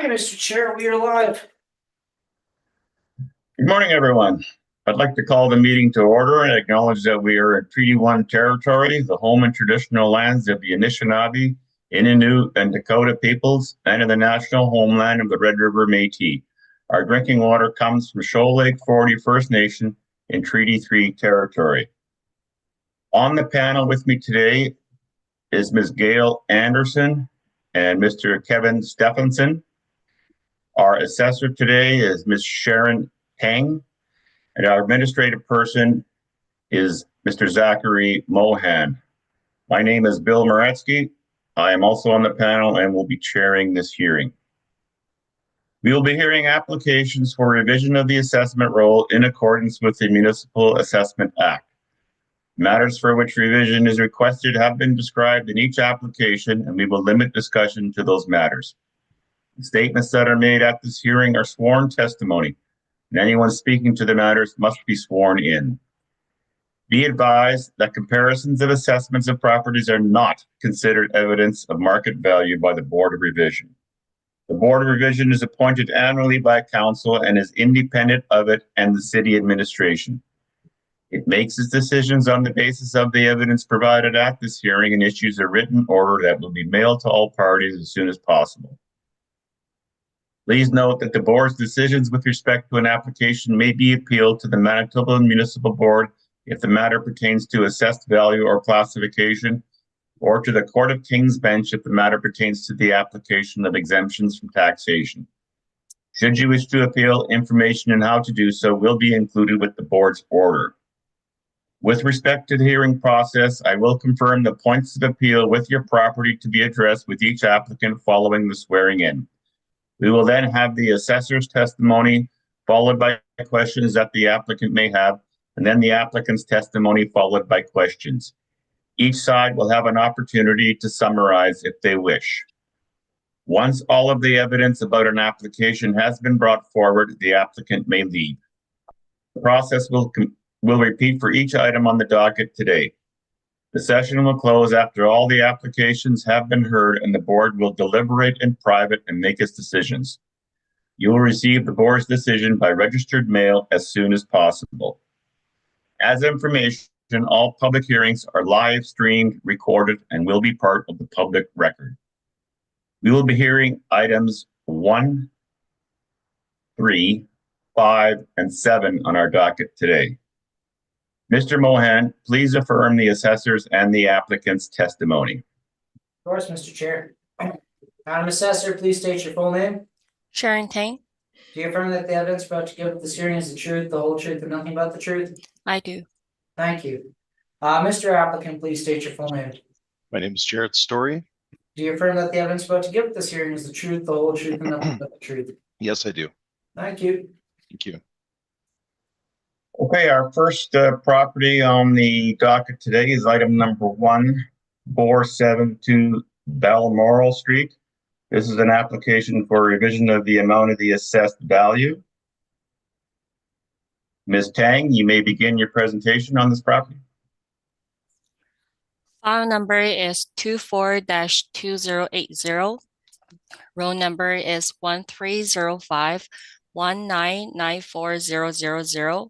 morning, Mr. Chair. We are live. Good morning, everyone. I'd like to call the meeting to order and acknowledge that we are in Treaty 1 territory, the home and traditional lands of the Anishinaabe, Innu, and Dakota peoples, and in the national homeland of the Red River Métis. Our drinking water comes from Shoal Lake 40 First Nation in Treaty 3 territory. On the panel with me today is Ms. Gail Anderson and Mr. Kevin Stephenson. Our assessor today is Ms. Sharon Tang, and our administrative person is Mr. Zachary Mohan. My name is Bill Moretsky. I am also on the panel and will be chairing this hearing. We will be hearing applications for revision of the assessment roll in accordance with the Municipal Assessment Act. Matters for which revision is requested have been described in each application, and we will limit discussion to those matters. The statements that are made at this hearing are sworn testimony, and anyone speaking to the matters must be sworn in. Be advised that comparisons of assessments of properties are not considered evidence of market value by the Board of Revision. The Board of Revision is appointed annually by Council and is independent of it and the City Administration. It makes its decisions on the basis of the evidence provided at this hearing and issues a written order that will be mailed to all parties as soon as possible. Please note that the Board's decisions with respect to an application may be appealed to the Manitoba Municipal Board if the matter pertains to assessed value or classification, or to the Court of King's Bench if the matter pertains to the application of exemptions from taxation. Should you wish to appeal, information on how to do so will be included with the Board's order. With respect to the hearing process, I will confirm the points of appeal with your property to be addressed with each applicant following the swearing in. We will then have the assessor's testimony, followed by questions that the applicant may have, and then the applicant's testimony followed by questions. Each side will have an opportunity to summarize if they wish. Once all of the evidence about an application has been brought forward, the applicant may leave. The process will repeat for each item on the docket today. The session will close after all the applications have been heard and the Board will deliberate in private and make its decisions. You will receive the Board's decision by registered mail as soon as possible. As information, all public hearings are live streamed, recorded, and will be part of the public record. We will be hearing items 1, 3, 5, and 7 on our docket today. Mr. Mohan, please affirm the assessor's and the applicant's testimony. Of course, Mr. Chair. Madam Assessor, please state your full name. Sharon Tang. Do you affirm that the evidence about to give at this hearing is the truth, the whole truth, and nothing but the truth? I do. Thank you. Mr. Applicant, please state your full name. My name is Jared Story. Do you affirm that the evidence about to give at this hearing is the truth, the whole truth, and nothing but the truth? Yes, I do. Thank you. Thank you. Okay, our first property on the docket today is item number 1, 472 Balmoral Street. This is an application for revision of the amount of the assessed value. Ms. Tang, you may begin your presentation on this property. File number is 24-2080. Roll number is 1305-1994000.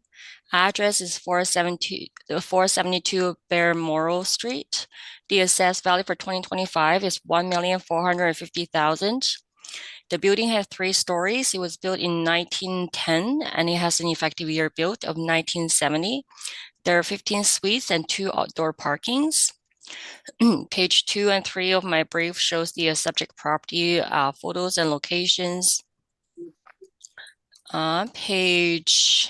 Address is 472 Balmoral Street. The assessed value for 2025 is $1,450,000. The building has 3 stories. It was built in 1910 and it has an effective year built of 1970. There are 15 suites and 2 outdoor parkings. Page 2 and 3 of my brief shows the subject property photos and locations. Page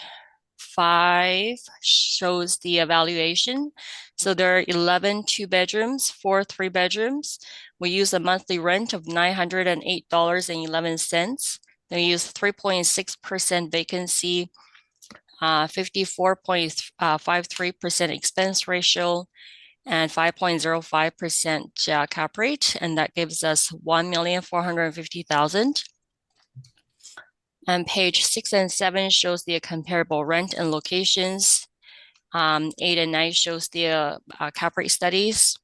5 shows the evaluation. So there are 11 2-bedrooms, 4 3-bedrooms. We use a monthly rent of $908.11. We use 3.6% vacancy, 54.53% expense ratio, and 5.05% cap rate, and that gives us $1,450,000. And page 6 and 7 shows the comparable rent and locations. 8 and 9 shows the cap rate studies.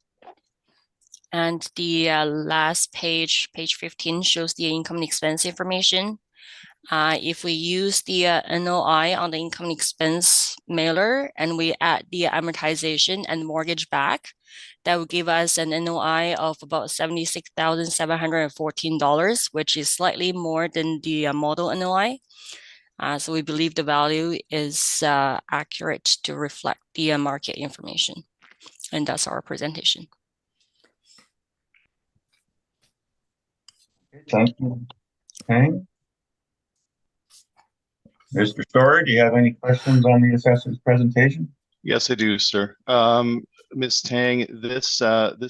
And the last page, page 15, shows the income and expense information. If we use the NOI on the income and expense mailer and we add the amortization and mortgage back, that would give us an NOI of about $76,714, which is slightly more than the model NOI. So we believe the value is accurate to reflect the market information. And that's our presentation. Thank you. Okay. Mr. Story, do you have any questions on the assessor's presentation? Yes, I do, sir. Ms. Tang, this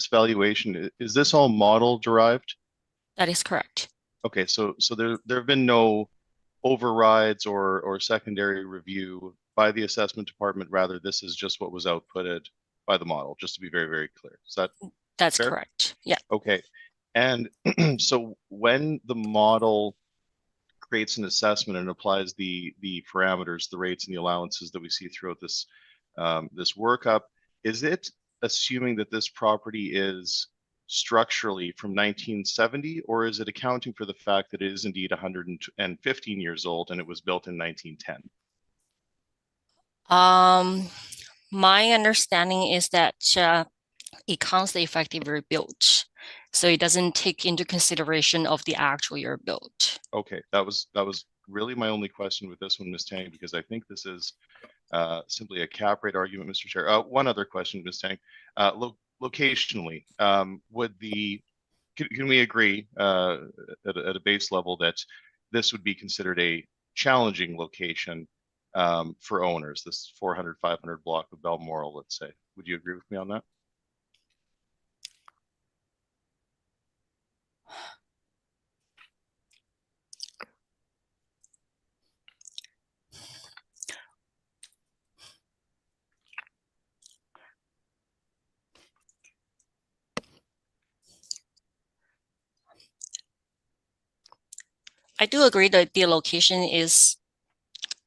valuation, is this all model derived? That is correct. Okay, so there have been no overrides or secondary review by the assessment department. Rather, this is just what was outputted by the model, just to be very, very clear. Is that That's fair? correct. Yeah. Okay. And so when the model creates an assessment and applies the parameters, the rates and the allowances that we see throughout this this workup, is it assuming that this property is structurally from 1970, or is it accounting for the fact that it is indeed 115 years old and it was built in 1910? My understanding is that it counts the effective year built, so it doesn't take into consideration of the actual year built. Okay, that was really my only question with this one, Ms. Tang, because I think this is simply a cap rate argument, Mr. Chair. One other question, Ms. Tang. Locationally, can we agree at a base level that this would be considered a challenging location for owners, this 400, 500 block of Balmoral, let's say? Would you agree with me on that? I do agree that the location is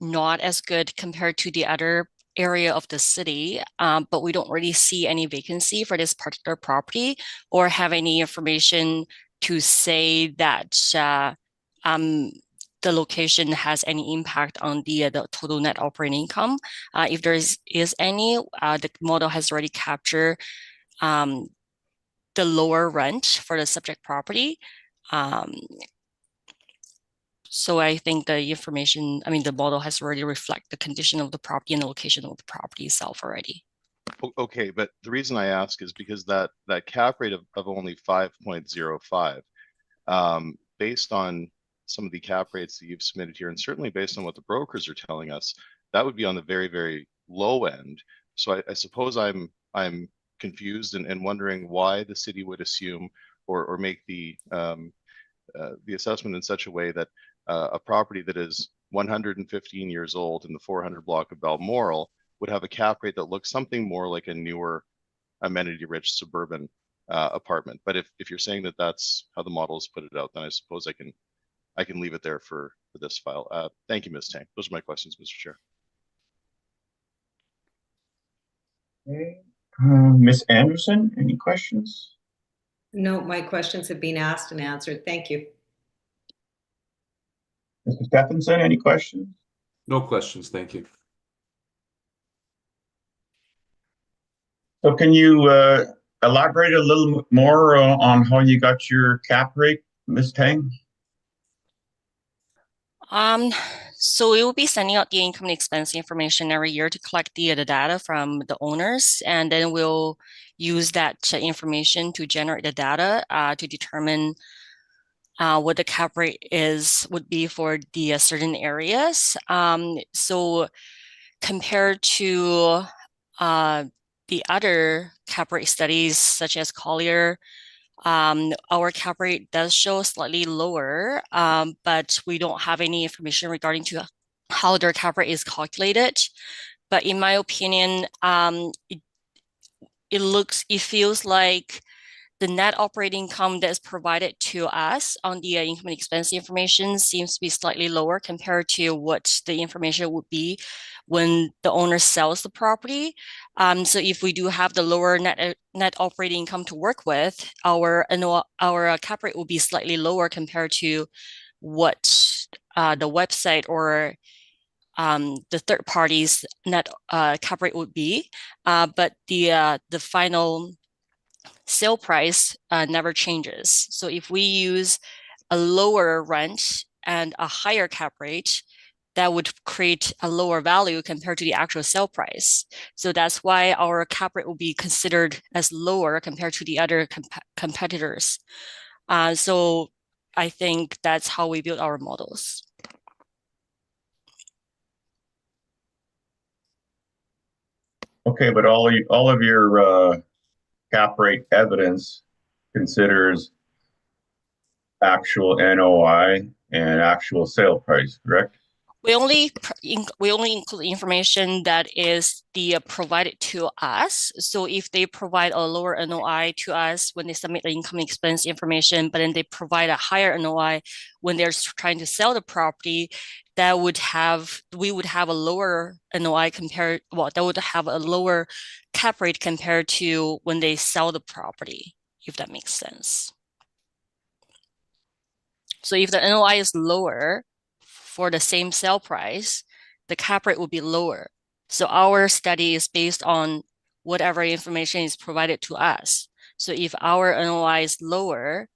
not as good compared to the other area of the city, but we don't really see any vacancy for this particular property or have any information to say that the location has any impact on the total net operating income. If there is any, the model has already captured the lower rent for the subject property. So I think the information, the model has already reflected the condition of the property and the location of the property itself already. Okay, but the reason I ask is because that cap rate of only 5.05, based on some of the cap rates that you've submitted here, and certainly based on what the brokers are telling us, that would be on the very, very low end. So I suppose I'm confused and wondering why the city would assume or make the assessment in such a way that a property that is 115 years old in the 400 block of Balmoral would have a cap rate that looks something more like a newer amenity-rich suburban apartment. But if you're saying that that's how the model has put it out, then I suppose I can leave it there for this file. Thank you, Ms. Tang. Those are my questions, Mr. Chair. Okay. Ms. Anderson, any questions? No, my questions have been asked and answered. Thank you. Mr. Stephenson, any questions? No questions, thank you. So can you elaborate a little more on how you got your cap rate, Ms. Tang? So we will be sending out the income and expense information every year to collect the data from the owners, and then we'll use that information to generate the data to determine what the cap rate would be for the certain areas. So compared to the other cap rate studies, such as Collier, our cap rate does show slightly lower, but we don't have any information regarding to how their cap rate is calculated. But in my opinion, it feels like the net operating income that is provided to us on the income and expense information seems to be slightly lower compared to what the information would be when the owner sells the property. So if we do have the lower net operating income to work with, our cap rate will be slightly lower compared to what the website or the third party's net cap rate would be. But the final sale price never changes. So if we use a lower rent and a higher cap rate, that would create a lower value compared to the actual sale price. So that's why our cap rate will be considered as lower compared to the other competitors. So I think that's how we build our models. Okay, but all of your cap rate evidence considers actual NOI and actual sale price, correct? We only include information that is provided to us. So if they provide a lower NOI to us when they submit the income expense information, but then they provide a higher NOI when they're trying to sell the property, we would have a lower NOI that would have a lower cap rate compared to when they sell the property, if that makes sense. So if the NOI is lower for the same sale price, the cap rate will be lower. So our study is based on whatever information is provided to us. So if our NOI is lower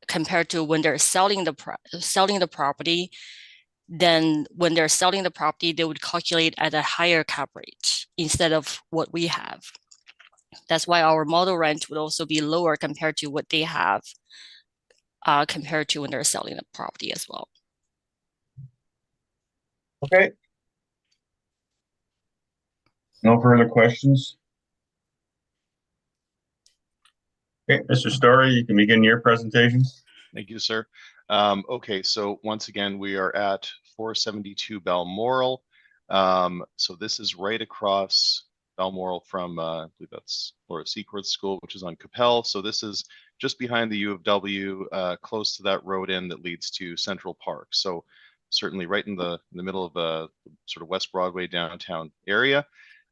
compared to when they're selling the property, then when they're selling the property, they would calculate at a higher cap rate instead of what we have. That's why our model rent would also be lower compared to what they have, compared to when they're selling the property as well. Okay. No further questions? Okay, Mr. Story, you can begin your presentation. Thank you, sir. Okay, so once again, we are at 472 Balmoral. So this is right across Balmoral from, I believe that's Laura Seacourt School, which is on Capel. So this is just behind the U of W, close to that road end that leads to Central Park. So certainly right in the middle of a sort of West Broadway downtown area.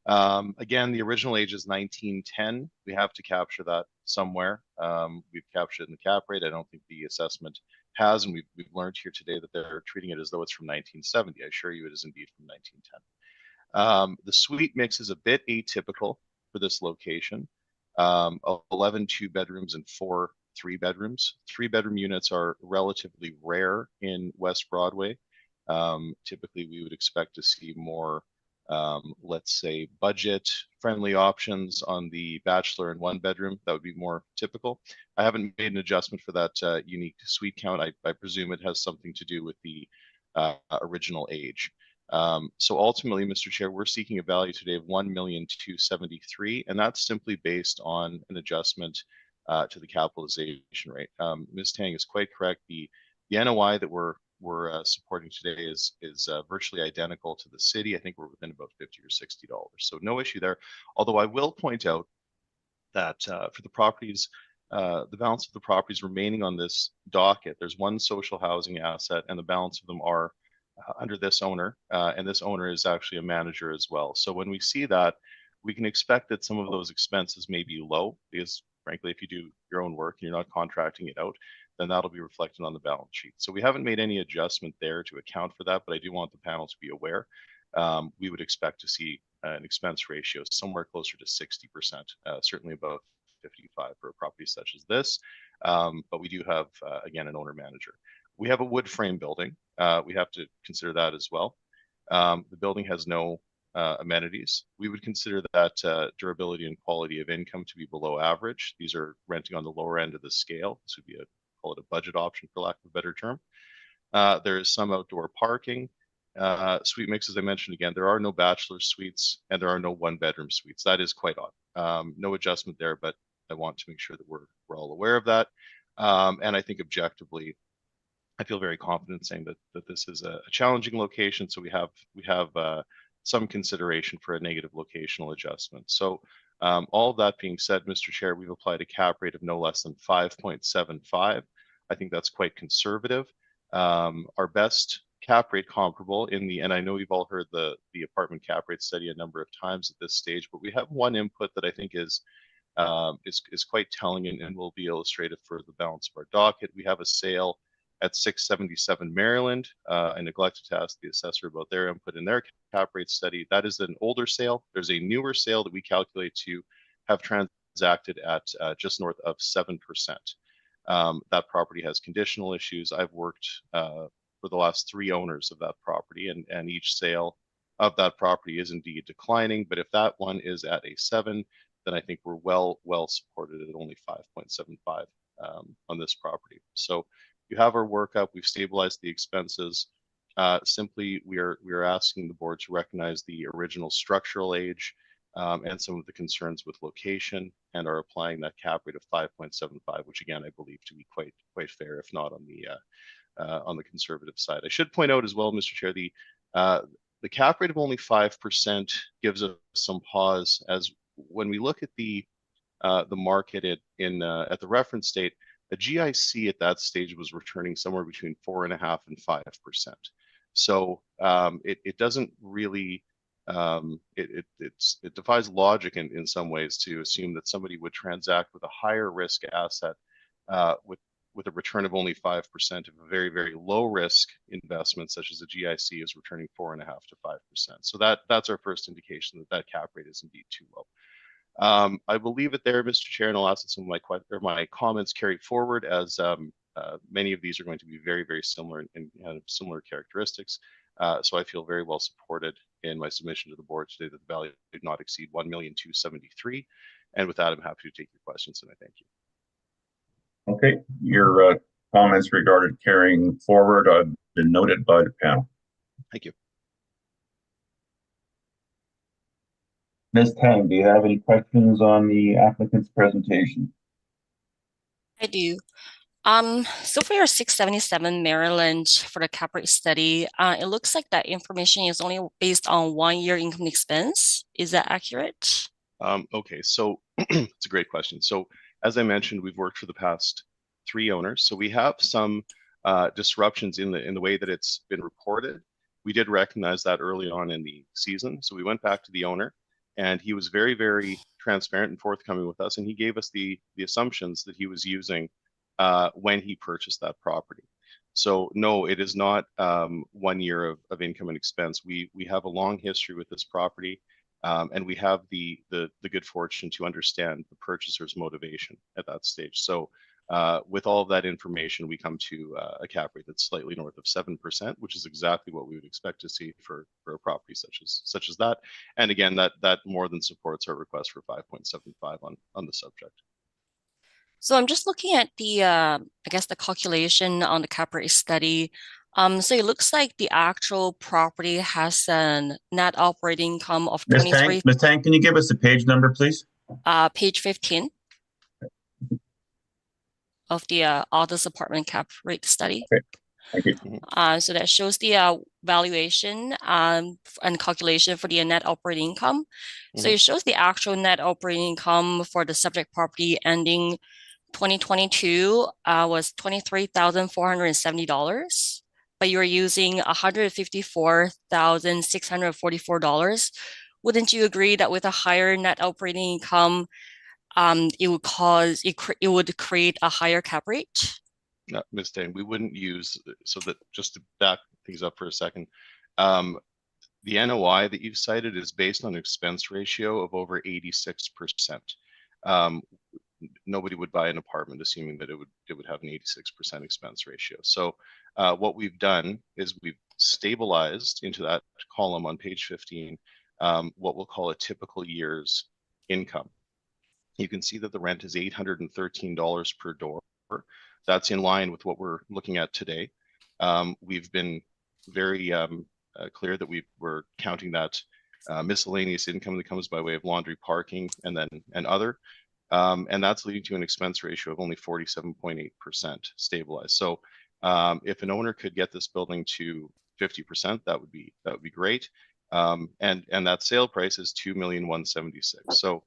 Again, the original age is 1910. We have to capture that somewhere. We've captured it in the cap rate. I don't think the assessment has, and we've learned here today that they're treating it as though it's from 1970. I assure you it is indeed from 1910. The suite mix is a bit atypical for this location. 11 2-bedrooms and 4 3-bedrooms. 3-bedroom units are relatively rare in West Broadway. Typically, we would expect to see more let's say budget-friendly options on the bachelor and 1-bedroom. That would be more typical. I haven't made an adjustment for that unique suite count. I presume it has something to do with the original age. So ultimately, Mr. Chair, we're seeking a value today of $1,273,000, and that's simply based on an adjustment to the capitalization rate. Ms. Tang is quite correct. The NOI that we're supporting today is virtually identical to the city. I think we're within about $50 or $60, so no issue there. Although I will point out that for the properties, the balance of the properties remaining on this docket, there's one social housing asset, and the balance of them are under this owner, and this owner is actually a manager as well. So when we see that, we can expect that some of those expenses may be low, because frankly, if you do your own work and you're not contracting it out, then that'll be reflected on the balance sheet. So we haven't made any adjustment there to account for that, but I do want the panel to be aware. We would expect to see an expense ratio somewhere closer to 60%, certainly above 55 for a property such as this. But we do have, again, an owner manager. We have a wood frame building. We have to consider that as well. The building has no amenities. We would consider that durability and quality of income to be below average. These are renting on the lower end of the scale. This would be call it a budget option for lack of a better term. There is some outdoor parking. Suite mix, as I mentioned again, there are no bachelor suites and there are no 1-bedroom suites. That is quite odd. No adjustment there, but I want to make sure that we're all aware of that. And I think objectively, I feel very confident saying that this is a challenging location. So we have some consideration for a negative locational adjustment. So All of that being said, Mr. Chair, we've applied a cap rate of no less than 5.75. I think that's quite conservative. Our best cap rate comparable and I know you've all heard the apartment cap rate study a number of times at this stage, but we have one input that I think is quite telling and will be illustrative for the balance of our docket. We have a sale at 677 Maryland. I neglected to ask the assessor about their input in their cap rate study. That is an older sale. There's a newer sale that we calculate to have transacted at just north of 7%. That property has conditional issues. I've worked for the last 3 owners of that property, and each sale of that property is indeed declining. But if that one is at a 7, then I think we're well supported at only 5.75 on this property. So you have our workup. We've stabilized the expenses. Simply, we are asking the board to recognize the original structural age and some of the concerns with location, and are applying that cap rate of 5.75, which again I believe to be quite fair, if not on the conservative side. I should point out as well, Mr. Chair, the cap rate of only 5% gives us some pause, as when we look at the market at the reference date, a GIC at that stage was returning somewhere between 4.5% and 5%. So it doesn't really it defies logic in some ways to assume that somebody would transact with a higher risk asset with a return of only 5% of a very low risk investment such as a GIC is returning 4.5% to 5%. So that's our first indication that cap rate is indeed too low. I will leave it there, Mr. Chair, and I'll ask that some of my comments carry forward, as many of these are going to be very similar and have similar characteristics. So I feel very well supported in my submission to the board today that the value did not exceed $1,273,000. And with that, I'm happy to take your questions, and I thank you. Okay, your comments regarding carrying forward have been noted by the panel. Thank you. Ms. Tang, do you have any questions on the applicant's presentation? I do. So for your 677 Maryland for the cap rate study, it looks like that information is only based on 1 year income expense. Is that accurate? Okay, so it's a great question. So as I mentioned, we've worked for the past 3 owners, so we have some disruptions in the way that it's been reported. We did recognize that early on in the season, so we went back to the owner, and he was very transparent and forthcoming with us, and he gave us the assumptions that he was using when he purchased that property. So no, it is not 1 year of income and expense. We have a long history with this property, and we have the good fortune to understand the purchaser's motivation at that stage. So with all of that information, we come to a cap rate that's slightly north of 7%, which is exactly what we would expect to see for a property such as that. And again, that more than supports our request for 5.75 on the subject. So I'm just looking at the, I guess the calculation on the cap rate study. So it looks like the actual property has a net operating income of 23. Ms. Tang, can you give us a page number, please? Page 15 of the Aldous apartment cap rate study. Okay. Thank you. So that shows the valuation and calculation for the net operating income. So it shows the actual net operating income for the subject property ending 2022 was $23,470, but you're using $154,644. Wouldn't you agree that with a higher net operating income, it would create a higher cap rate? No, Ms. Tang, we wouldn't use, so that just to back things up for a second, the NOI that you've cited is based on an expense ratio of over 86%. Nobody would buy an apartment assuming that it would have an 86% expense ratio. So what we've done is we've stabilized into that column on page 15 what we'll call a typical year's income. You can see that the rent is $813 per door. That's in line with what we're looking at today. We've been very clear that we're counting that miscellaneous income that comes by way of laundry, parking, and other. And that's leading to an expense ratio of only 47.8% stabilized. So if an owner could get this building to 50%, that would be great. And that sale price is $2,176,000. So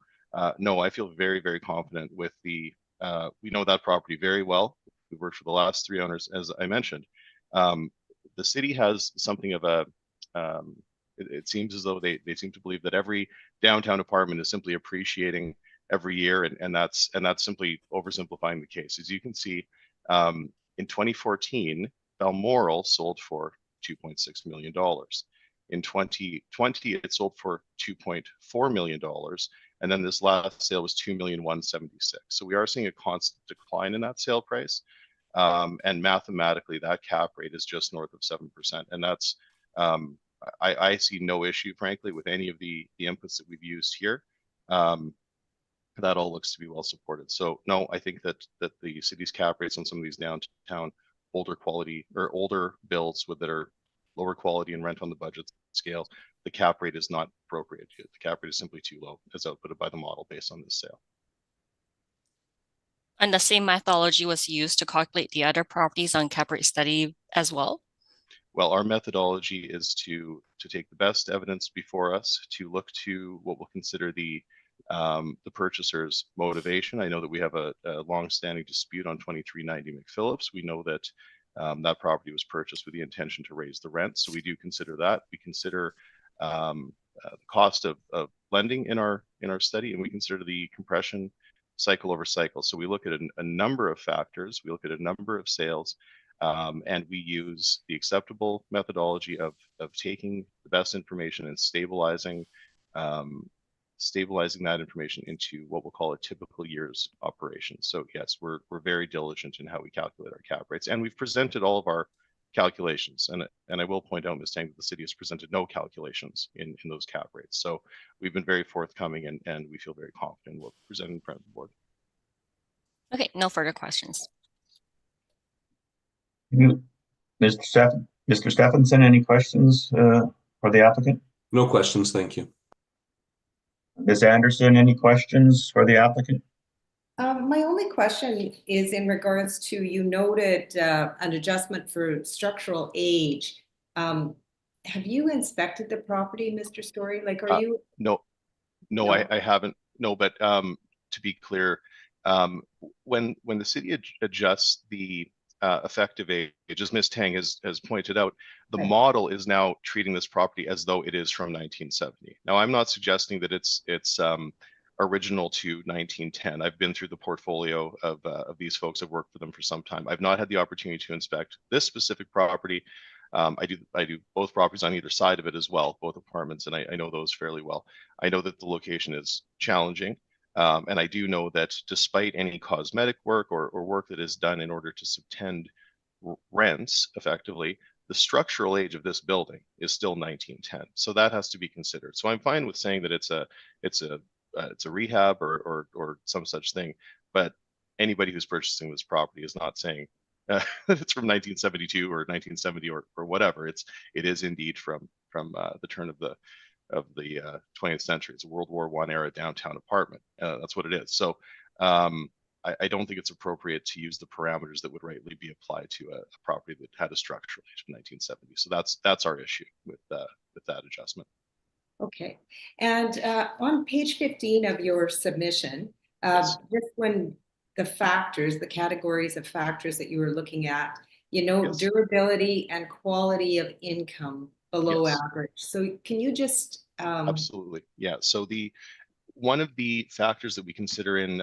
No, I feel very, very confident with we know that property very well. We've worked for the last 3 owners, as I mentioned. The city has something of a, it seems as though they seem to believe that every downtown apartment is simply appreciating every year, and that's simply oversimplifying the case. As you can see, in 2014, Balmoral sold for $2.6 million. In 2020, it sold for $2.4 million. And then this last sale was $2,176,000. So we are seeing a constant decline in that sale price. And mathematically, that cap rate is just north of 7%. And that's, I see no issue, frankly, with any of the inputs that we've used here. That all looks to be well supported. So no, I think that the city's cap rates on some of these downtown older quality or older builds that are lower quality and rent on the budget scale, the cap rate is not appropriate. The cap rate is simply too low, as outputted by the model based on this sale. And the same methodology was used to calculate the other properties on cap rate study as well? Well, our methodology is to take the best evidence before us, to look to what we'll consider the purchaser's motivation. I know that we have a long-standing dispute on 2390 McPhillips. We know that that property was purchased with the intention to raise the rent, so we do consider that. We consider the cost of lending in our study, and we consider the compression cycle over cycle. So we look at a number of factors. We look at a number of sales, and we use the acceptable methodology of taking the best information and stabilizing that information into what we'll call a typical year's operation. So yes, we're very diligent in how we calculate our cap rates, and we've presented all of our calculations. And I will point out, Ms. Tang, that the city has presented no calculations in those cap rates. So we've been very forthcoming, and we feel very confident in what we're presenting in front of the board. Okay, no further questions. Mr. Stephenson, any questions for the applicant? No questions, thank you. Ms. Anderson, any questions for the applicant? My only question is in regards to, you noted an adjustment for structural age. Have you inspected the property, Mr. Story? Like, are you? No, I haven't. No, but to be clear, when the city adjusts the effective age, as Ms. Tang has pointed out, the model is now treating this property as though it is from 1970. Now, I'm not suggesting that it's original to 1910. I've been through the portfolio of these folks. I've worked for them for some time. I've not had the opportunity to inspect this specific property. I do both properties on either side of it as well, both apartments, and I know those fairly well. I know that the location is challenging. And I do know that despite any cosmetic work or work that is done in order to subtend rents effectively, the structural age of this building is still 1910. So that has to be considered. So I'm fine with saying that it's a rehab or some such thing, but anybody who's purchasing this property is not saying it's from 1972 or 1970 or whatever. It is indeed from the turn of the 20th century. It's a World War I era downtown apartment. That's what it is. So I don't think it's appropriate to use the parameters that would rightly be applied to a property that had a structural age of 1970. So that's our issue with that adjustment. Okay. And on page 15 of your submission, Yes. just when the categories of factors that you were looking at, Yes. durability and quality of income below Yes. average. So can you just Absolutely. Yeah. So one of the factors that we consider in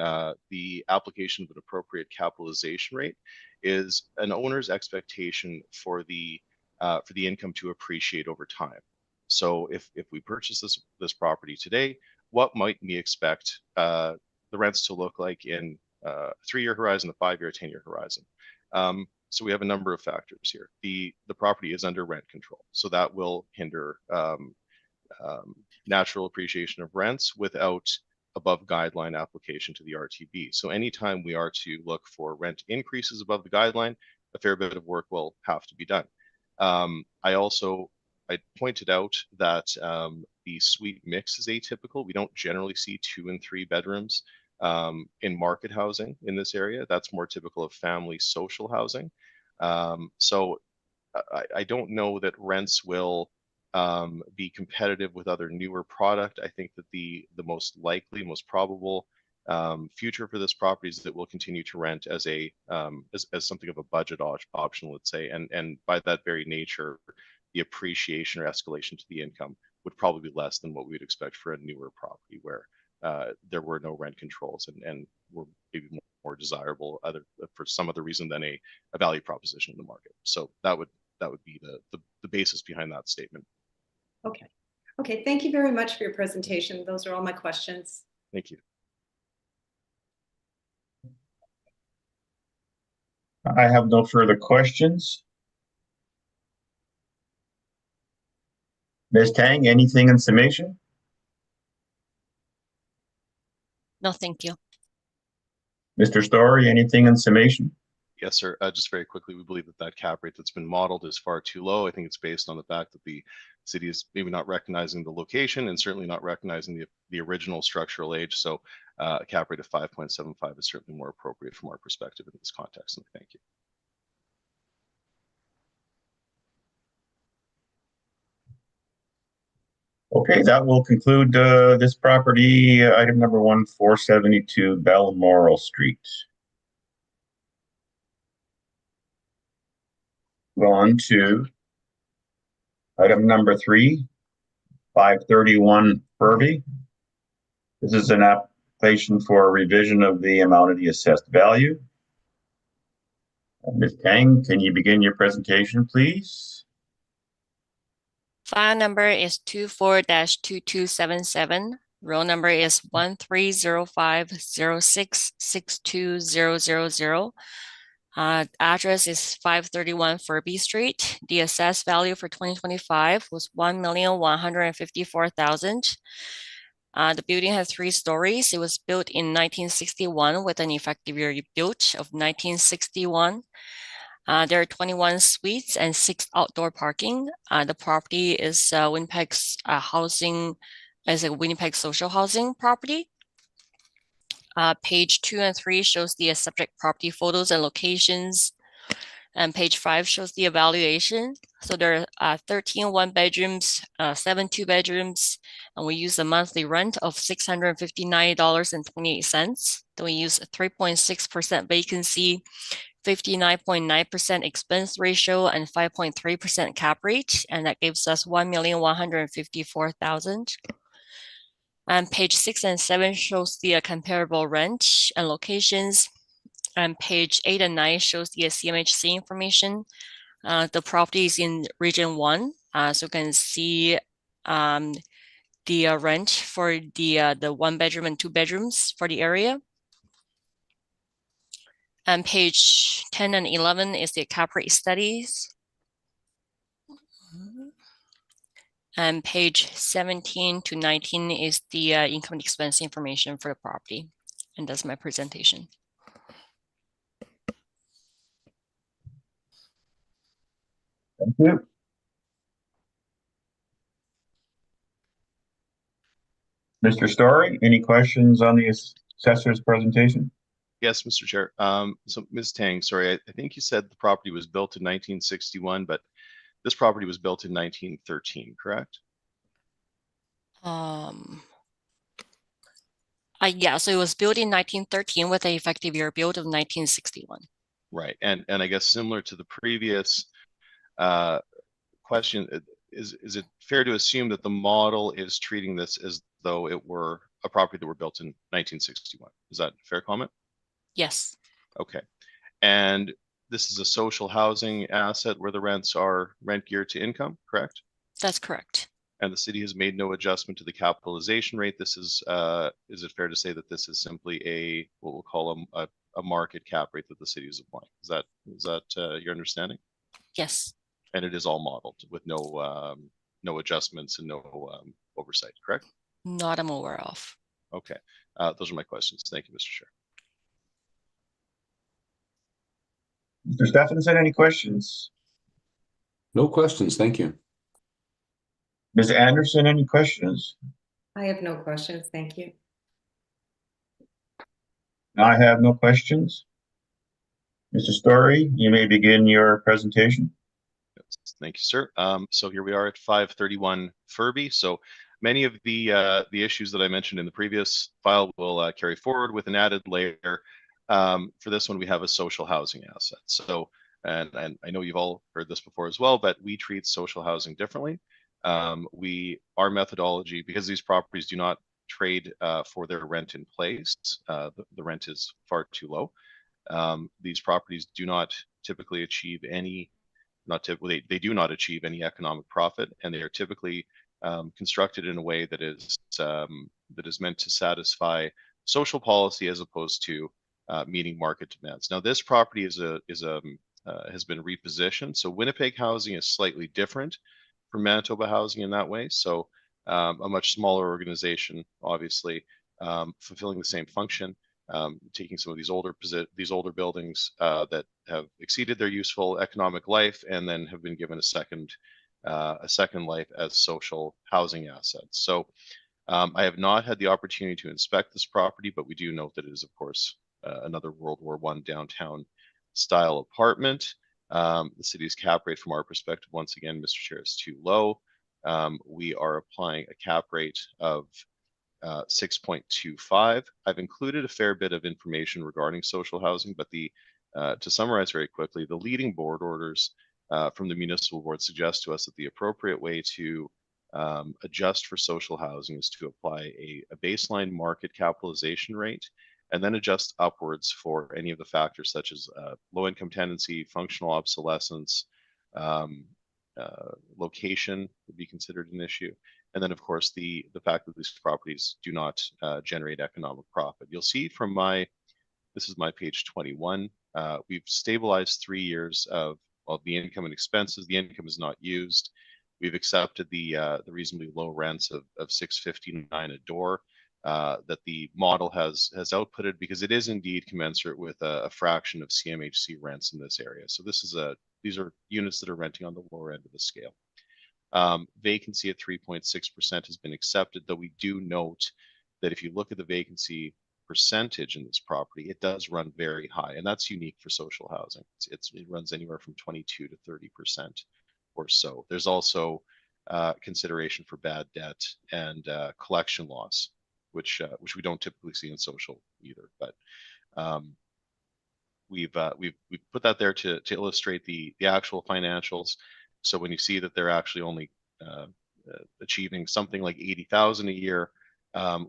the application of an appropriate capitalization rate is an owner's expectation for the income to appreciate over time. So if we purchase this property today, what might we expect the rents to look like in a 3-year horizon, a 5-year, a 10-year horizon? So we have a number of factors here. The property is under rent control, so that will hinder natural appreciation of rents without above guideline application to the RTB. So anytime we are to look for rent increases above the guideline, a fair bit of work will have to be done. I pointed out that the suite mix is atypical. We don't generally see 2 and 3 bedrooms in market housing in this area. That's more typical of family social housing. So I don't know that rents will be competitive with other newer product. I think that the most likely, most probable future for this property is that we'll continue to rent as a as something of a budget option, let's say, and by that very nature, the appreciation or escalation to the income would probably be less than what we would expect for a newer property where there were no rent controls and were maybe more desirable for some other reason than a value proposition in the market. So that would be the basis behind that statement. Okay. Okay, thank you very much for your presentation. Those are all my questions. Thank you. I have no further questions. Ms. Tang, anything in summation? No, thank you. Mr. Story, anything in summation? Yes, sir. Just very quickly, we believe that that cap rate that's been modeled is far too low. I think it's based on the fact that the city is maybe not recognizing the location and certainly not recognizing the original structural age. So a cap rate of 5.75 is certainly more appropriate from our perspective in this context. And thank you. Okay, that will conclude this property, item number 472 Balmoral Street. Go on to item number 3, 531 Furby. This is an application for a revision of the amount of the assessed value. Ms. Tang, can you begin your presentation, please? File number is 24-2277. Roll number is 130506620000. Address is 531 Furby Street. The assessed value for 2025 was $1,154,000. The building has 3 stories. It was built in 1961 with an effective year built of 1961. There are 21 suites and 6 outdoor parking. The property is Winnipeg's housing, as a Winnipeg social housing property. Page 2 and 3 shows the subject property photos and locations. And page 5 shows the evaluation. So there are 13 one-bedrooms, 7 two-bedrooms, and we use a monthly rent of $659.28. Then we use 3.6% vacancy, 59.9% expense ratio, and 5.3% cap rate, and that gives us $1,154,000. And page 6 and 7 shows the comparable rent and locations. And page 8 and 9 shows the CMHC information. The property is in Region 1, so you can see the rent for the 1-bedroom and 2 bedrooms for the area. And page 10 and 11 is the cap rate studies. And page 17 to 19 is the income and expense information for the property. And that's my presentation. Thank you. Mr. Story, any questions on the assessor's presentation? Yes, Mr. Chair. So Ms. Tang, sorry, I think you said the property was built in 1961, but this property was built in 1913, correct? Yeah, so it was built in 1913 with an effective year built of 1961. Right, and I guess similar to the previous question, is it fair to assume that the model is treating this as though it were a property that were built in 1961? Is that a fair comment? Yes. Okay, and this is a social housing asset where the rents are rent geared to income, correct? That's correct. And the city has made no adjustment to the capitalization rate. This is it fair to say that this is simply a, what we'll call a market cap rate that the city is applying? Is that your understanding? Yes. And it is all modeled with no adjustments and no oversight, correct? Not I'm aware of. Okay, those are my questions. Thank you, Mr. Chair. Mr. Stephenson, any questions? No questions, thank you. Ms. Anderson, any questions? I have no questions. Thank you. I have no questions. Mr. Story, you may begin your presentation. Thank you, sir. So here we are at 531 Furby. So many of the issues that I mentioned in the previous file will carry forward with an added layer. For this one, we have a social housing asset. So, and I know you've all heard this before as well, but we treat social housing differently. Our methodology, because these properties do not trade for their rent in place, the rent is far too low. These properties do not typically achieve any, not typically, they do not achieve any economic profit, and they are typically constructed in a way that is meant to satisfy social policy as opposed to meeting market demands. Now, this property has been repositioned, so Winnipeg housing is slightly different from Manitoba housing in that way. So a much smaller organization, obviously, fulfilling the same function. Taking some of these older buildings that have exceeded their useful economic life and then have been given a second life as social housing assets. So I have not had the opportunity to inspect this property, but we do note that it is, of course, another World War I downtown style apartment. The city's cap rate, from our perspective, once again, Mr. Chair, is too low. We are applying a cap rate of 6.25. I've included a fair bit of information regarding social housing, but to summarize very quickly, the leading board orders from the municipal board suggest to us that the appropriate way to adjust for social housing is to apply a baseline market capitalization rate and then adjust upwards for any of the factors such as low income tenancy, functional obsolescence, location would be considered an issue. And then, of course, the fact that these properties do not generate economic profit. You'll see from this is my page 21, we've stabilized 3 years of the income and expenses. The income is not used. We've accepted the reasonably low rents of $6.59 a door that the model has outputted, because it is indeed commensurate with a fraction of CMHC rents in this area. So these are units that are renting on the lower end of the scale. Vacancy at 3.6% has been accepted, though we do note that if you look at the vacancy percentage in this property, it does run very high, and that's unique for social housing. It runs anywhere from 22 to 30% or so. There's also consideration for bad debt and collection loss, which we don't typically see in social either. But we've put that there to illustrate the actual financials. So when you see that they're actually only achieving something like 80,000 a year,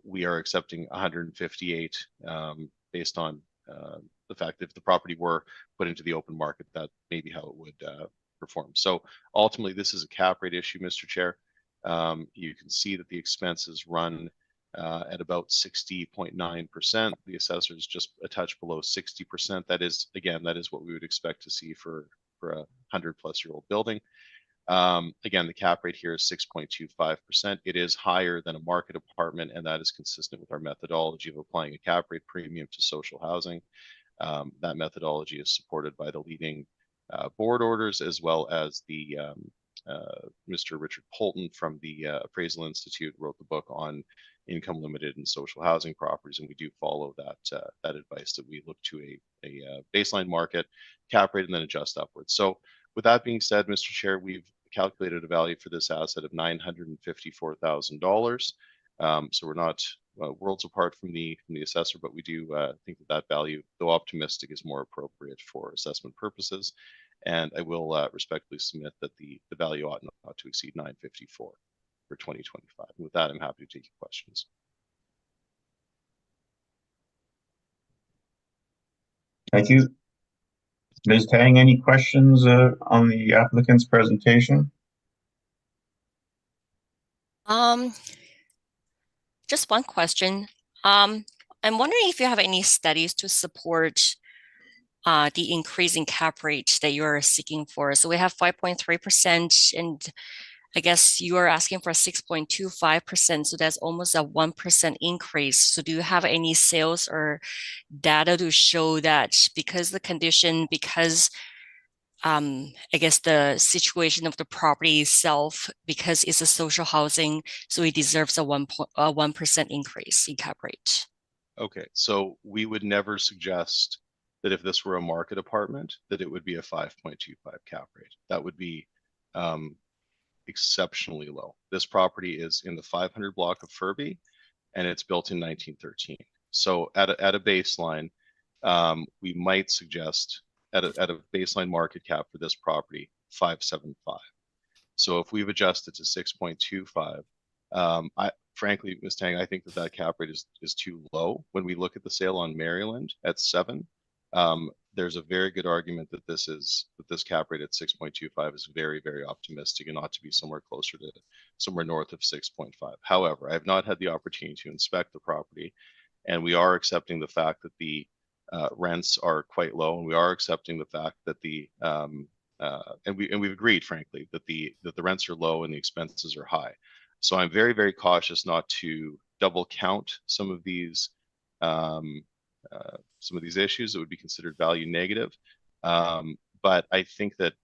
we are accepting 158 based on the fact that if the property were put into the open market, that may be how it would perform. So ultimately, this is a cap rate issue, Mr. Chair. You can see that the expenses run at about 60.9%. The assessor is just a touch below 60%. That is what we would expect to see for a 100-plus-year-old building. Again, the cap rate here is 6.25%. It is higher than a market apartment, and that is consistent with our methodology of applying a cap rate premium to social housing. That methodology is supported by the leading board orders, as well as the Mr. Richard Polton from the Appraisal Institute wrote the book on income limited and social housing properties, and we do follow that advice that we look to a baseline market cap rate and then adjust upwards. So with that being said, Mr. Chair, we've calculated a value for this asset of $954,000. So we're not worlds apart from the assessor, but we do think that value, though optimistic, is more appropriate for assessment purposes. And I will respectfully submit that the value ought not to exceed $954,000 for 2025. And with that, I'm happy to take your questions. Thank you. Ms. Tang, any questions on the applicant's presentation? Just one question. I'm wondering if you have any studies to support the increase in cap rate that you're seeking for. So we have 5.3%, and I guess you are asking for 6.25%. So that's almost a 1% increase. So do you have any sales or data to show that because I guess the situation of the property itself, because it's a social housing, so it deserves a 1% increase in cap rate? Okay, so we would never suggest that if this were a market apartment, that it would be a 5.25 cap rate. That would be exceptionally low. This property is in the 500 block of Furby, and it's built in 1913. So at a baseline, we might suggest at a baseline market cap for this property, 575. So if we've adjusted to 6.25, frankly, Ms. Tang, I think that cap rate is too low. When we look at the sale on Maryland at 7, there's a very good argument that this cap rate at 6.25 is very, very optimistic and ought to be somewhere closer to somewhere north of 6.5. However, I have not had the opportunity to inspect the property, and we are accepting the fact that the rents are quite low, and we are accepting the fact that we've agreed, frankly, that the rents are low and the expenses are high. So I'm very, very cautious not to double count some of these issues that would be considered value negative. But I think that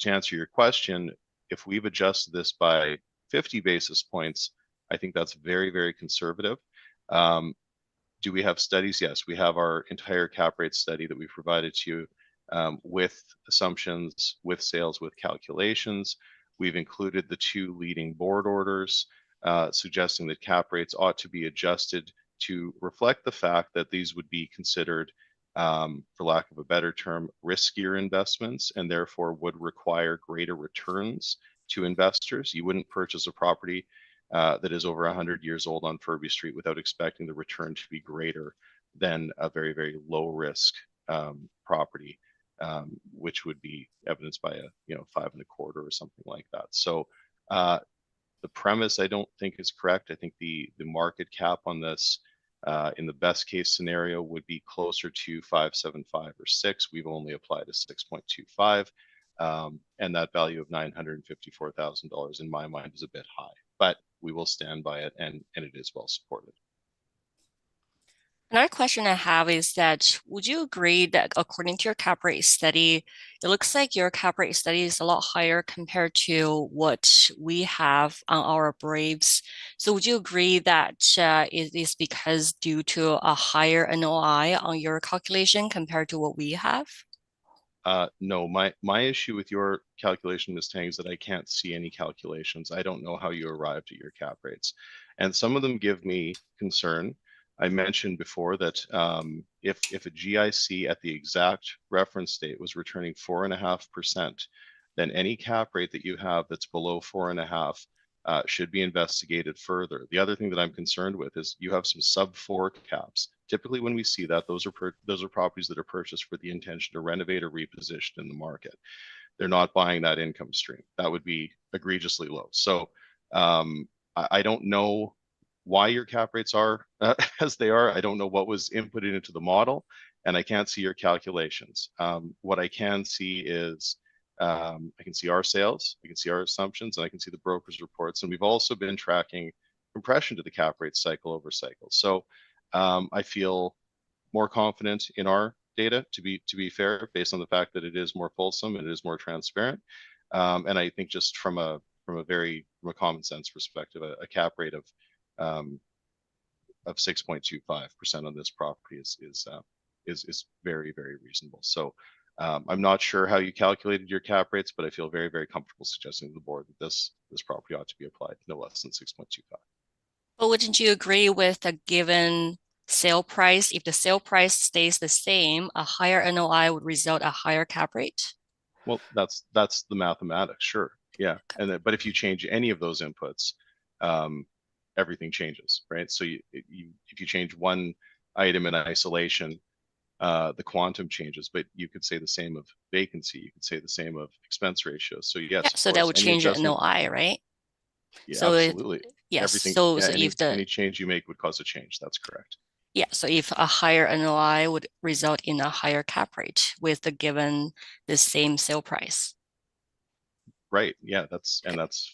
to answer your question, if we've adjusted this by 50 basis points, I think that's very, very conservative. Do we have studies? Yes, we have our entire cap rate study that we provided to you with assumptions, with sales, with calculations. We've included the 2 leading board orders suggesting that cap rates ought to be adjusted to reflect the fact that these would be considered, for lack of a better term, riskier investments, and therefore would require greater returns to investors. You wouldn't purchase a property that is over 100 years old on Furby Street without expecting the return to be greater than a very, very low risk property, which would be evidenced by a 5.25 or something like that. So the premise I don't think is correct. I think the market cap on this in the best case scenario would be closer to 575 or 6. We've only applied a 6.25, and that value of $954,000 in my mind is a bit high, but we will stand by it, and it is well supported. Another question I have is that, would you agree that according to your cap rate study, it looks like your cap rate study is a lot higher compared to what we have on our Braves? So would you agree that it is because due to a higher NOI on your calculation compared to what we have? No, my issue with your calculation, Ms. Tang, is that I can't see any calculations. I don't know how you arrived at your cap rates. And some of them give me concern. I mentioned before that if a GIC at the exact reference date was returning 4.5%, then any cap rate that you have that's below 4.5 should be investigated further. The other thing that I'm concerned with is you have some sub-4 caps. Typically, when we see that, those are properties that are purchased for the intention to renovate or reposition in the market. They're not buying that income stream. That would be egregiously low. So I don't know why your cap rates are as they are. I don't know what was inputted into the model, and I can't see your calculations. What I can see is I can see our sales, I can see our assumptions, and I can see the broker's reports. And we've also been tracking compression to the cap rate cycle over cycle. So I feel more confident in our data, to be fair, based on the fact that it is more fulsome and it is more transparent. And I think just from a common sense perspective, a cap rate of 6.25% on this property is very, very reasonable. So I'm not sure how you calculated your cap rates, but I feel very, very comfortable suggesting to the board that this property ought to be applied no less than 6.25. But wouldn't you agree with a given sale price? If the sale price stays the same, a higher NOI would result a higher cap rate? Well, that's the mathematics, sure, yeah. But if you change any of those inputs, everything changes, right? So if you change one item in isolation, the quantum changes, but you could say the same of vacancy. You could say the same of expense ratios. So yes, yeah, so that would change the NOI, right? Yeah, so absolutely. Yes. Everything, so any, if any change you make would cause a change. That's correct. Yeah, so if a higher NOI would result in a higher cap rate with the same sale price. Right. Yeah, that's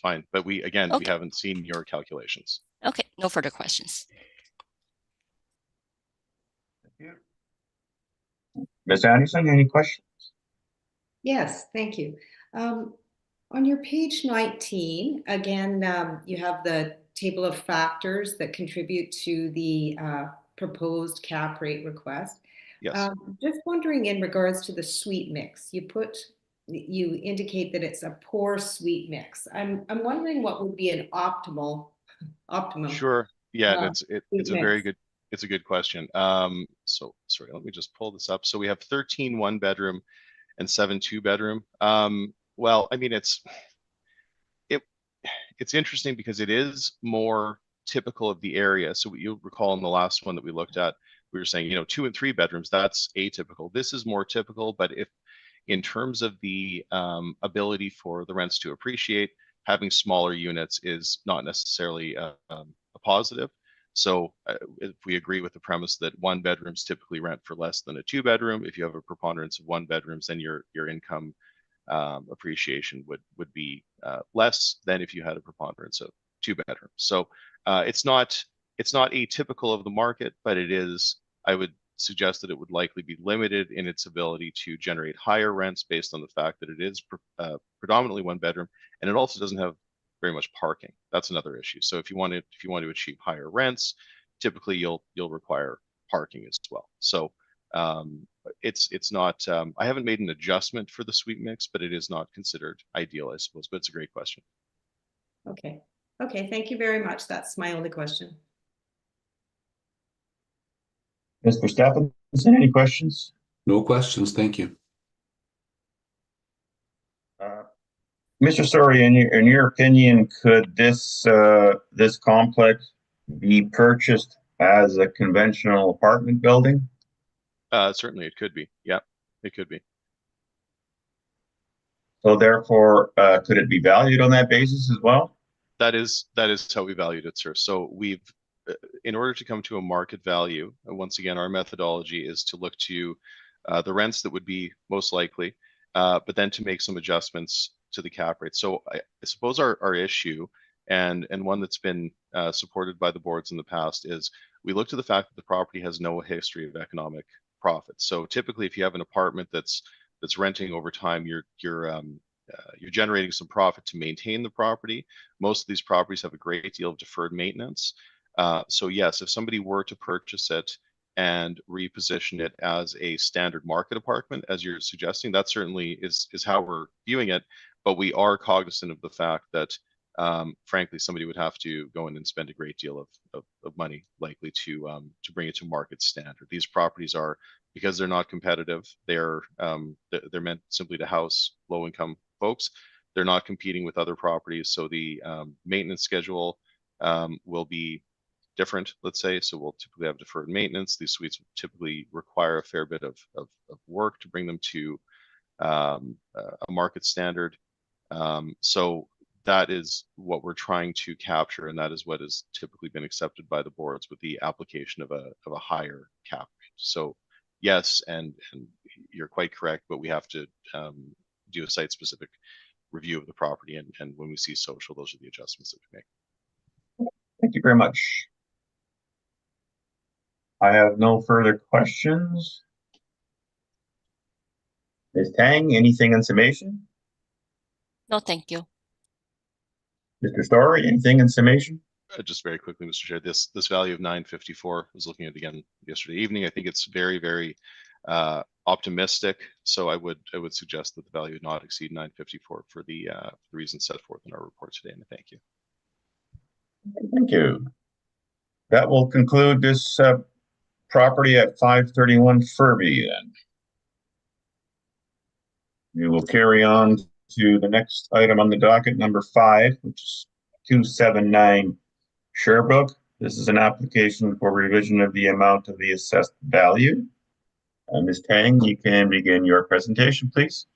fine. But we haven't seen your calculations. Okay, no further questions. Thank you. Ms. Anderson, any questions? Yes, thank you. On your page 19, again, you have the table of factors that contribute to the proposed cap rate request. Yes. Just wondering in regards to the suite mix, you put you indicate that it's a poor suite mix. I'm wondering what would be an optimum. Sure. Yeah, Uh, it's a mix. it's a good question. So sorry, let me just pull this up. So we have 13 one-bedroom and 7 two-bedroom. Well, I mean, it it's interesting because it is more typical of the area. So you'll recall in the last one that we looked at, we were saying, 2 and 3 bedrooms, that's atypical. This is more typical, but if in terms of the ability for the rents to appreciate, having smaller units is not necessarily a positive. So if we agree with the premise that one bedrooms typically rent for less than a two bedroom, if you have a preponderance of one bedrooms, then your income appreciation would be less than if you had a preponderance of two bedrooms. So it's not atypical of the market, but it is. I would suggest that it would likely be limited in its ability to generate higher rents based on the fact that it is predominantly one bedroom, and it also doesn't have very much parking. That's another issue. So if you want to achieve higher rents, typically you'll require parking as well. So it's not. I haven't made an adjustment for the suite mix, but it is not considered ideal, I suppose. But it's a great question. Okay. Okay. Thank you very much. That's my only question. Mr. Stephenson, any questions? No questions, thank you. Mr. Story, in your opinion, could this complex be purchased as a conventional apartment building? Certainly, it could be. Yeah, it could be. So therefore, could it be valued on that basis as well? That is how we valued it, sir. So we've, in order to come to a market value, once again, our methodology is to look to the rents that would be most likely, but then to make some adjustments to the cap rate. So I suppose our issue, and one that's been supported by the boards in the past, is we look to the fact that the property has no history of economic profit. So typically, if you have an apartment that's renting over time, you're generating some profit to maintain the property. Most of these properties have a great deal of deferred maintenance. So yes, if somebody were to purchase it and reposition it as a standard market apartment, as you're suggesting, that certainly is how we're viewing it. But we are cognizant of the fact that, frankly, somebody would have to go in and spend a great deal of money, likely to bring it to market standard. These properties are, because they're not competitive, they're meant simply to house low-income folks. They're not competing with other properties, so the maintenance schedule will be different, let's say. So we'll typically have deferred maintenance. These suites will typically require a fair bit of work to bring them to a market standard. So that is what we're trying to capture, and that is what has typically been accepted by the boards with the application of a higher cap rate. So yes, and you're quite correct, but we have to do a site-specific review of the property, and when we see social, those are the adjustments that we make. Thank you very much. I have no further questions. Ms. Tang, anything in summation? No, thank you. Mr. Story, anything in summation? Just very quickly, Mr. Chair, this value of 954, I was looking at it again yesterday evening. I think it's very, very optimistic. So I would suggest that the value would not exceed 954 for the reasons set forth in our report today. And thank you. Thank you. That will conclude this property at 531 Furby then. We will carry on to the next item on the docket, number 5, which is 279 Sherbrooke. This is an application for revision of the amount of the assessed value. Ms. Tang, you can begin your presentation, please.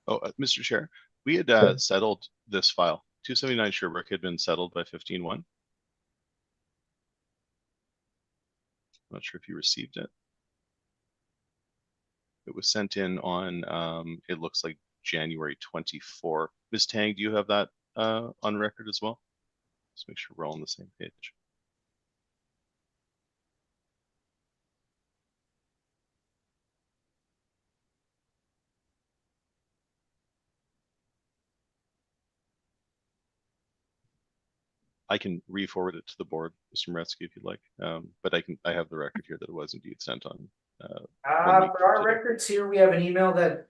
Oh, Mr. Chair, we had settled this file. 279 Sherbrooke had been settled by 15-1. Not sure if you received it. It was sent in on, it looks like January 24. Ms. Tang, do you have that on record as well? Just make sure we're all on the same page. I can re-forward it to the board, Mr. Moretsky, if you'd like. But I have the record here that it was indeed sent on. 1 week For our today. records here, we have an email that,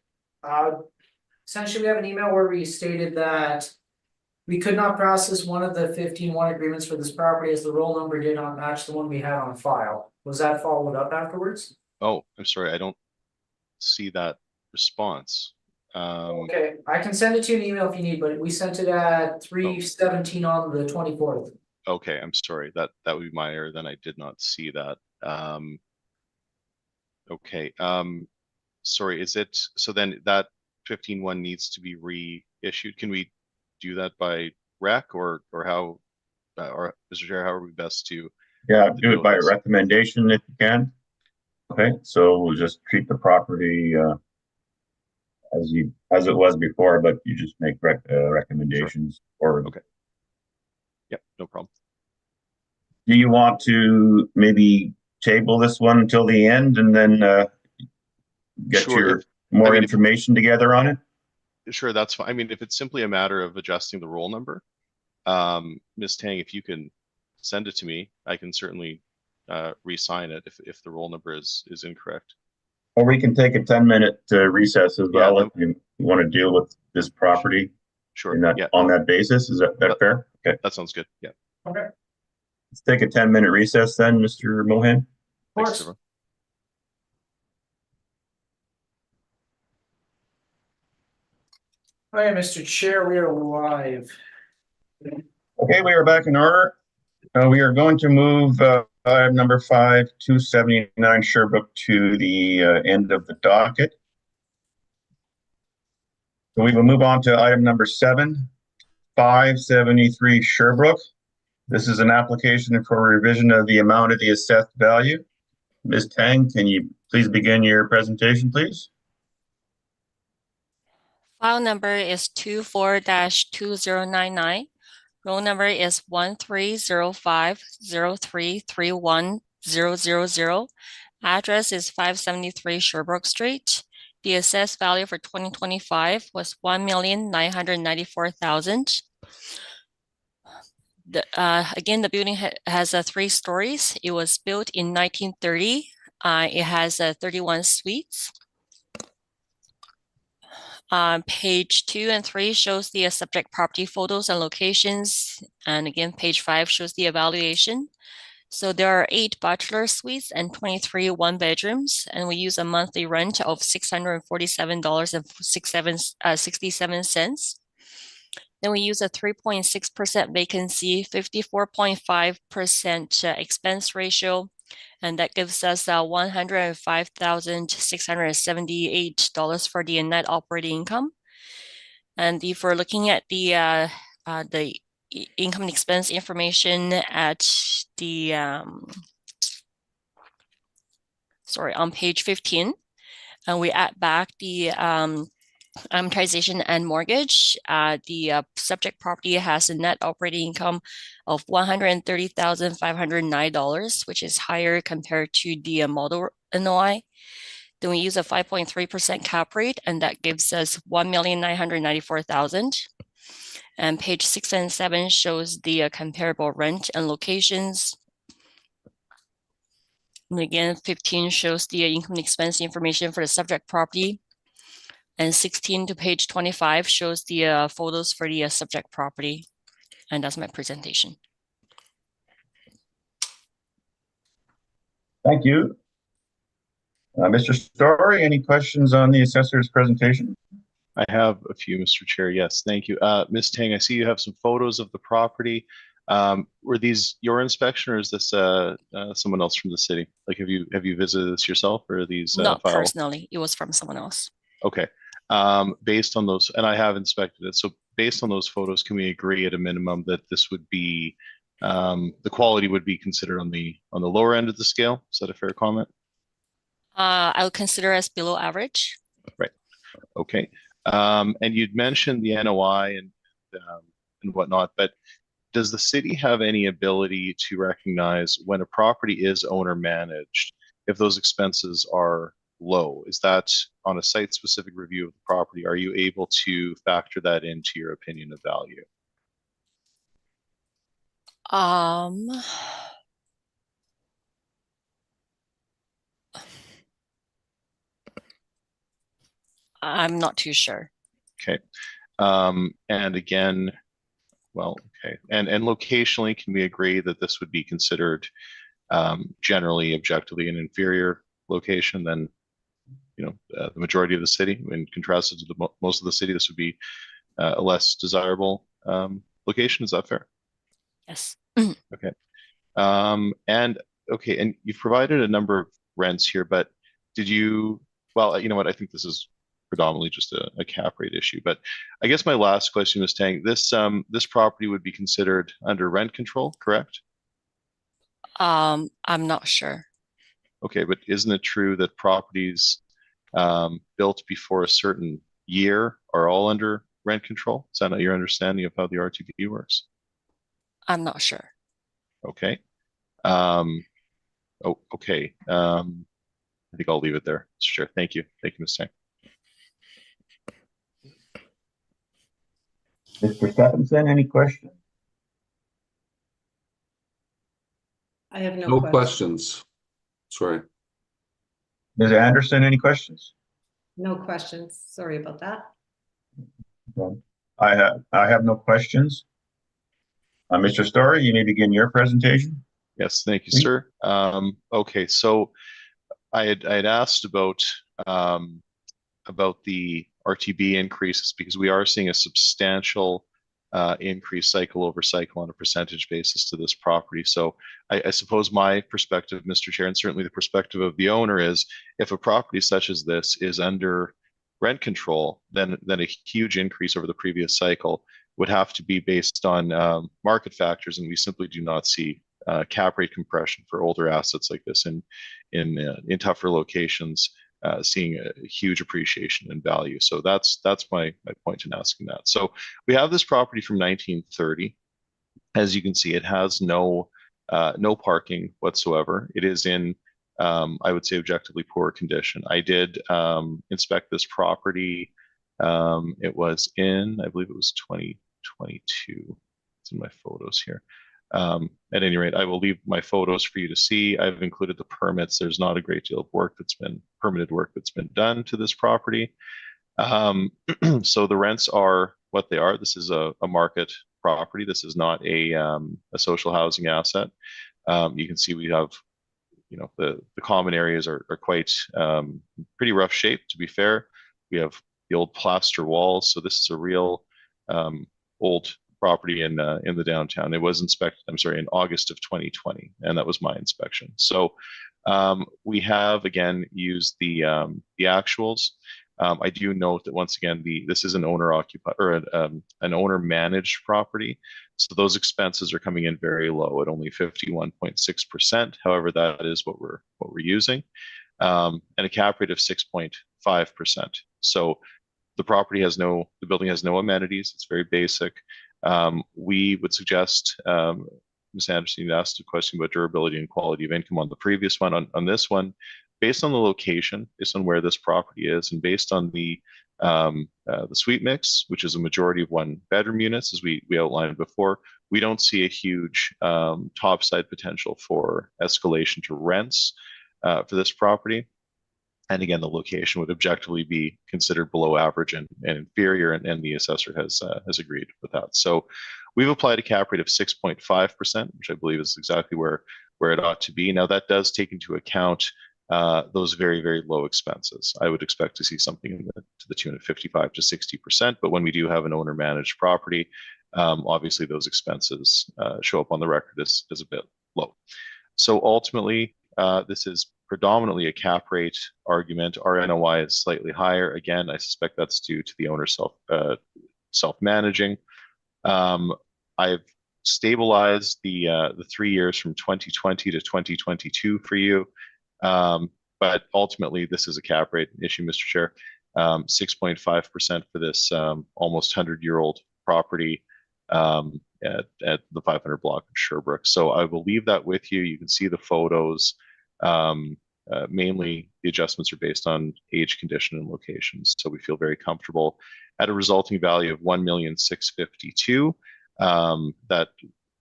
essentially we have an email where we stated that we could not process one of the 15-1 agreements for this property as the roll number did not match the one we had on file. Was that followed up afterwards? Oh, I'm sorry, I don't see that response. Okay, I can send it to you in email if you need, but we sent it at 3:17 on the 24th. Okay, I'm sorry. That would be my error. Then I did not see that. Okay. Sorry. Is it so? Then that 15-1 needs to be reissued. Can we do that by rec or how? Or Mr. Chair, how are we best to? Yeah, do it by recommendation if you can. Okay, so we'll just treat the property as it was before, but you just make recommendations. Sure. Or okay. Yep, no problem. Do you want to maybe table this one until the end and then get Sure, more information together on it? Sure, that's fine. I mean, if it's simply a matter of adjusting the roll number, Ms. Tang, if you can send it to me, I can certainly re-sign it if the roll number is incorrect. Or we can take a 10-minute recess as well if you want to deal with this property. Sure. On that basis. Is that fair? Okay. That sounds good. Yeah. Okay. Let's take a 10-minute recess then, Mr. Mohan. Thanks, everyone. Hi, Mr. Chair, we are live. Okay, we are back in order. We are going to move item number 5, 279 Sherbrooke to the end of the docket. So we will move on to item number 7, 573 Sherbrooke. This is an application for revision of the amount of the assessed value. Ms. Tang, can you please begin your presentation, please? File number is 24-2099. Roll number is 130503310000. Address is 573 Sherbrooke Street. The assessed value for 2025 was $1,994,000. Again, the building has 3 stories. It was built in 1930. It has 31 suites. Page 2 and 3 shows the subject property photos and locations. And again, page 5 shows the evaluation. So there are 8 bachelor suites and 23 one-bedrooms, and we use a monthly rent of $647.67. Then we use a 3.6% vacancy, 54.5% expense ratio, and that gives us $105,678 for the net operating income. And if we're looking at the income and expense information at the on page 15, and we add back the amortization and mortgage. The subject property has a net operating income of $130,509, which is higher compared to the model NOI. Then we use a 5.3% cap rate, and that gives us $1,994,000. And page 6 and 7 shows the comparable rent and locations. And again, 15 shows the income and expense information for the subject property. And 16 to page 25 shows the photos for the subject property. And that's my presentation. Thank you. Mr. Story, any questions on the assessor's presentation? I have a few, Mr. Chair. Yes, thank you. Ms. Tang, I see you have some photos of the property. Were these your inspection, or is this someone else from the city? Like, have you visited this yourself, or are these not personally? It was from someone else. Okay. Based on those, and I have inspected it. So based on those photos, can we agree at a minimum that this would be the quality would be considered on the lower end of the scale? Is that a fair comment? I would consider as below average. Right. Okay. And you'd mentioned the NOI and whatnot, but does the city have any ability to recognize when a property is owner managed, if those expenses are low? Is that on a site-specific review of the property? Are you able to factor that into your opinion of value? Um, I'm not too sure. Okay. And again, well, okay. And locationally, can we agree that this would be considered generally objectively an inferior location than the majority of the city? When contrasted to the most of the city, this would be a less desirable location. Is that fair? Yes. Okay. And okay, and you've provided a number of rents here, but did you, well, you know what, I think this is predominantly just a cap rate issue, but I guess my last question was Tang, this property would be considered under rent control, correct? I'm not sure. Okay, but isn't it true that properties built before a certain year are all under rent control? Is that not your understanding of how the RTB works? I'm not sure. Okay. Oh, okay. I think I'll leave it there. Sure. Thank you. Thank you, Ms. Tang. Mr. Stephenson, any questions? I have no No questions. questions. Sorry. Ms. Anderson, any questions? No questions. Sorry about that. I have no questions. Mr. Story, you may begin your presentation. Yes, thank you, Please. sir. Okay, so I had asked about the RTB increases because we are seeing a substantial increase cycle over cycle on a percentage basis to this property. So I suppose my perspective, Mr. Chair, and certainly the perspective of the owner is if a property such as this is under rent control, then a huge increase over the previous cycle would have to be based on market factors, and we simply do not see cap rate compression for older assets like this in tougher locations, seeing a huge appreciation in value. So that's my point in asking that. So we have this property from 1930. As you can see, it has no parking whatsoever. It is in I would say objectively poor condition. I did inspect this property. It was in, I believe it was 2022. It's in my photos here. At any rate, I will leave my photos for you to see. I've included the permits. There's not a great deal of permitted work that's been done to this property. So the rents are what they are. This is a market property. This is not a social housing asset. You can see we have, the common areas are quite pretty rough shape, to be fair. We have the old plaster walls. So this is a real old property in the downtown. It was inspected, I'm sorry, in August of 2020, and that was my inspection. So we have again used the actuals. I do note that once again, this is an owner occupied or an owner managed property. So those expenses are coming in very low at only 51.6%. However, that is what we're using, and a cap rate of 6.5%. So the building has no amenities. It's very basic. We would suggest, Ms. Anderson, you asked a question about durability and quality of income on the previous one. On this one, based on the location, based on where this property is, and based on the suite mix, which is a majority of one-bedroom units, as we outlined before, we don't see a huge topside potential for escalation to rents for this property. And again, the location would objectively be considered below average and inferior, and the assessor has agreed with that. So we've applied a cap rate of 6.5%, which I believe is exactly where it ought to be. Now that does take into account those very, very low expenses. I would expect to see something to the tune of 55 to 60%, but when we do have an owner managed property, obviously those expenses show up on the record as a bit low. So ultimately, this is predominantly a cap rate argument. Our NOI is slightly higher. Again, I suspect that's due to the owner self-managing. I've stabilized the 3 years from 2020 to 2022 for you. But ultimately, this is a cap rate issue, Mr. Chair. 6.5% for this almost 100-year-old property at the 500 block of Sherbrooke. So I will leave that with you. You can see the photos. Mainly, the adjustments are based on age, condition, and locations. So we feel very comfortable at a resulting value of $1,652,000. That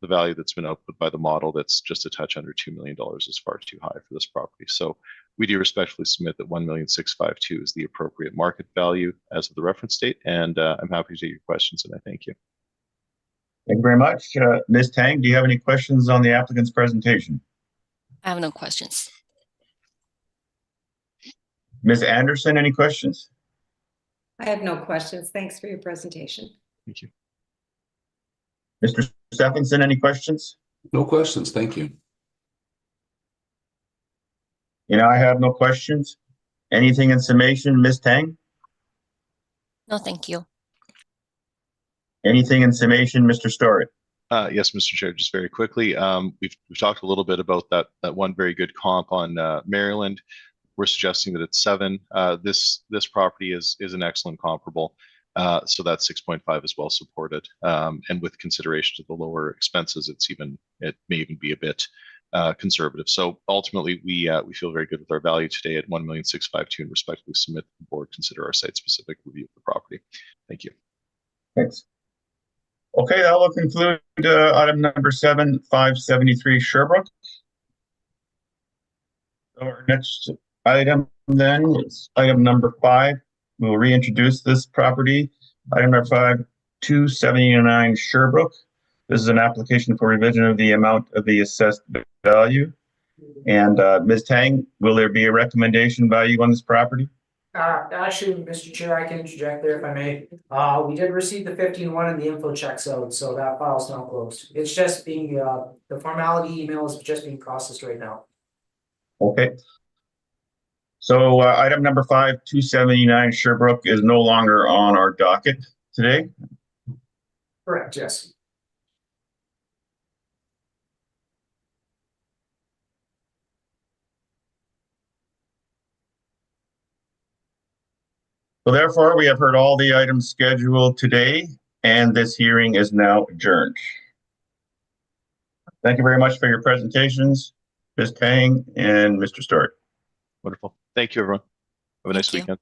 the value that's been output by the model that's just a touch under $2 million is far too high for this property. So we do respectfully submit that $1,652,000 is the appropriate market value as of the reference date. And I'm happy to take your questions, and I thank you. Thank you very much. Ms. Tang, do you have any questions on the applicant's presentation? I have no questions. Ms. Anderson, any questions? I have no questions. Thanks for your presentation. Thank you. Mr. Stephenson, any questions? No questions, thank you. I have no questions. Anything in summation, Ms. Tang? No, thank you. Anything in summation, Mr. Story? Yes, Mr. Chair, just very quickly. We've talked a little bit about that one very good comp on Maryland. We're suggesting that it's 7. This property is an excellent comparable. So that 6.5 is well supported. And with consideration to the lower expenses, it may even be a bit conservative. So ultimately, we feel very good with our value today at $1,652,000 and respectfully submit to the board consider our site-specific review of the property. Thank you. Thanks. Okay, that will conclude item number 7, 573 Sherbrooke. So our next item then is item number 5. We'll reintroduce this property. Item number 5, 279 Sherbrooke. This is an application for revision of the amount of the assessed value. And Ms. Tang, will there be a recommendation by you on this property? Actually, Mr. Chair, I can interject there if I may. We did receive the 15-1 and the info checks out, so that file's now closed. It's just being, the formality email is just being processed right now. Okay. So item number 5, 279 Sherbrooke is no longer on our docket today. Correct, yes. So therefore, we have heard all the items scheduled today, and this hearing is now adjourned. Thank you very much for your presentations, Ms. Tang and Mr. Stewart. Wonderful. Thank you, everyone. Have a nice Thank you. weekend.